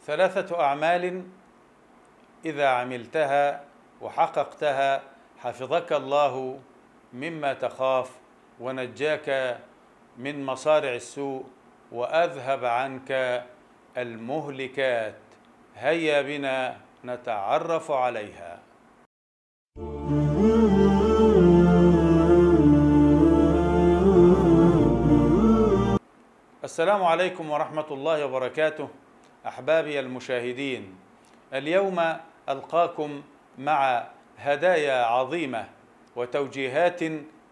3 أعمال إذا عملتها وحققتها حفظك الله مما تخاف ونجاك من مصارع السوء وأذهب عنك المهلكات. هيا بنا نتعرف عليها. السلام عليكم ورحمة الله وبركاته. أحبابي المشاهدين، اليوم ألقاكم مع هدايا عظيمة وتوجيهات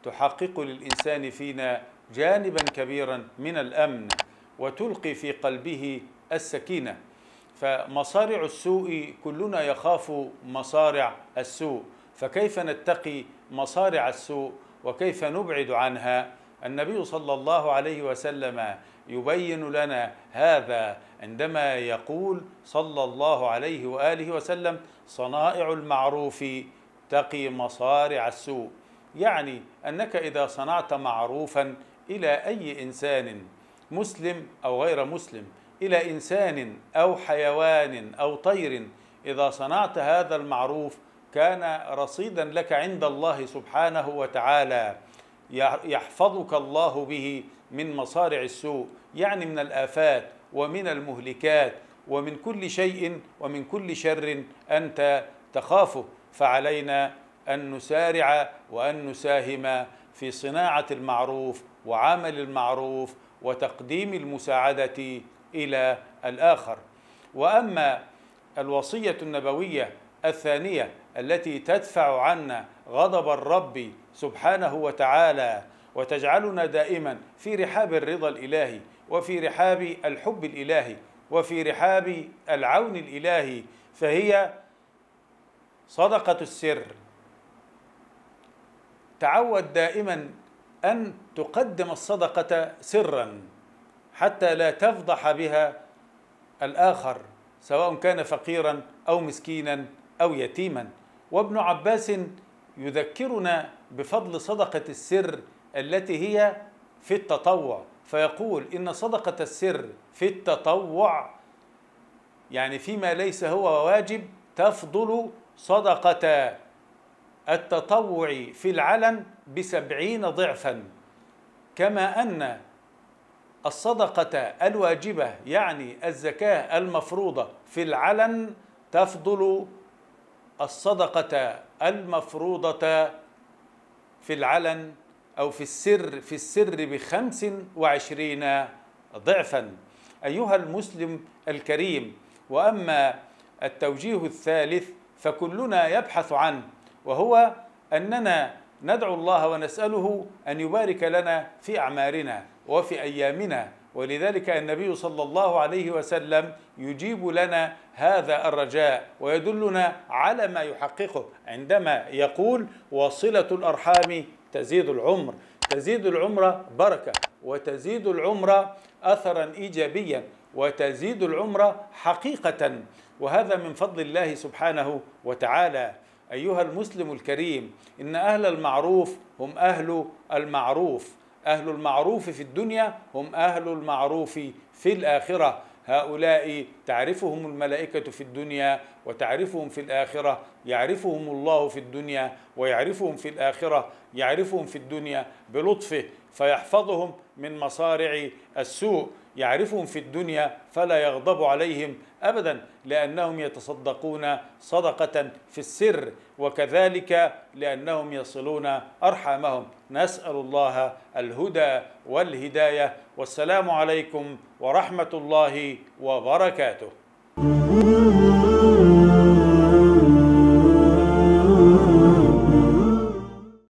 تحقق للإنسان فينا جانبا كبيرا من الأمن وتلقي في قلبه السكينة. فمصارع السوء كلنا يخاف مصارع السوء، فكيف نتقي مصارع السوء وكيف نبعد عنها؟ النبي صلى الله عليه وسلم يبين لنا هذا عندما يقول صلى الله عليه وآله وسلم: صنائع المعروف تقي مصارع السوء. يعني أنك إذا صنعت معروفا إلى أي إنسان مسلم أو غير مسلم، إلى إنسان أو حيوان أو طير، إذا صنعت هذا المعروف كان رصيدا لك عند الله سبحانه وتعالى، يحفظك الله به من مصارع السوء، يعني من الآفات ومن المهلكات ومن كل شيء ومن كل شر أنت تخافه. فعلينا أن نسارع وأن نساهم في صناعة المعروف وعمل المعروف وتقديم المساعدة إلى الآخر. وأما الوصية النبوية الثانية التي تدفع عنا غضب الرب سبحانه وتعالى وتجعلنا دائما في رحاب الرضا الإلهي وفي رحاب الحب الإلهي وفي رحاب العون الإلهي، فهي صدقة السر. تعود دائما أن تقدم الصدقة سرا حتى لا تفضح بها الآخر، سواء كان فقيرا أو مسكينا أو يتيما. وابن عباس يذكرنا بفضل صدقة السر التي هي في التطوع، فيقول إن صدقة السر في التطوع، يعني فيما ليس هو واجب، تفضل صدقة التطوع في العلن ب70 ضعفا، كما أن الصدقة الواجبة يعني الزكاة المفروضة في العلن تفضل الصدقة المفروضة في العلن أو في السر ب25 ضعفا. أيها المسلم الكريم، وأما التوجيه الثالث فكلنا يبحث عنه، وهو أننا ندعو الله ونسأله أن يبارك لنا في أعمارنا وفي أيامنا، ولذلك النبي صلى الله عليه وسلم يجيب لنا هذا الرجاء ويدلنا على ما يحققه عندما يقول: وصلة الأرحام تزيد العمر. تزيد العمر بركة، وتزيد العمر أثرا إيجابيا، وتزيد العمر حقيقة، وهذا من فضل الله سبحانه وتعالى. أيها المسلم الكريم، إن أهل المعروف هم أهل المعروف. أهل المعروف في الدنيا هم أهل المعروف في الآخرة. هؤلاء تعرفهم الملائكة في الدنيا وتعرفهم في الآخرة. يعرفهم الله في الدنيا ويعرفهم في الآخرة. يعرفهم في الدنيا بلطفه فيحفظهم من مصارع السوء. يعرفهم في الدنيا فلا يغضب عليهم أبدا، لأنهم يتصدقون صدقة في السر، وكذلك لأنهم يصلون أرحامهم. نسأل الله الهدى والهداية، والسلام عليكم ورحمة الله وبركاته.